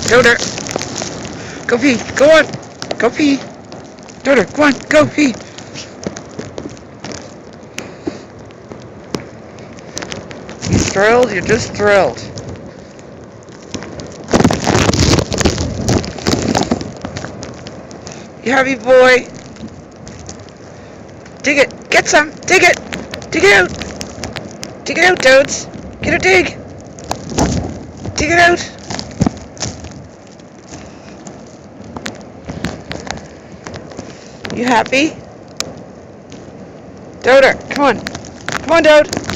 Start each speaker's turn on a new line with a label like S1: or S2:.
S1: Doder, go pee. Go on. Go pee. Doder, go on. Go pee. You thrilled? You're just thrilled. You happy boy? Dig it. Get some. Dig it. Dig it out. Dig it out, Dodes. Get a dig. Dig it out. You happy? Doder, come on. Come on, Dode.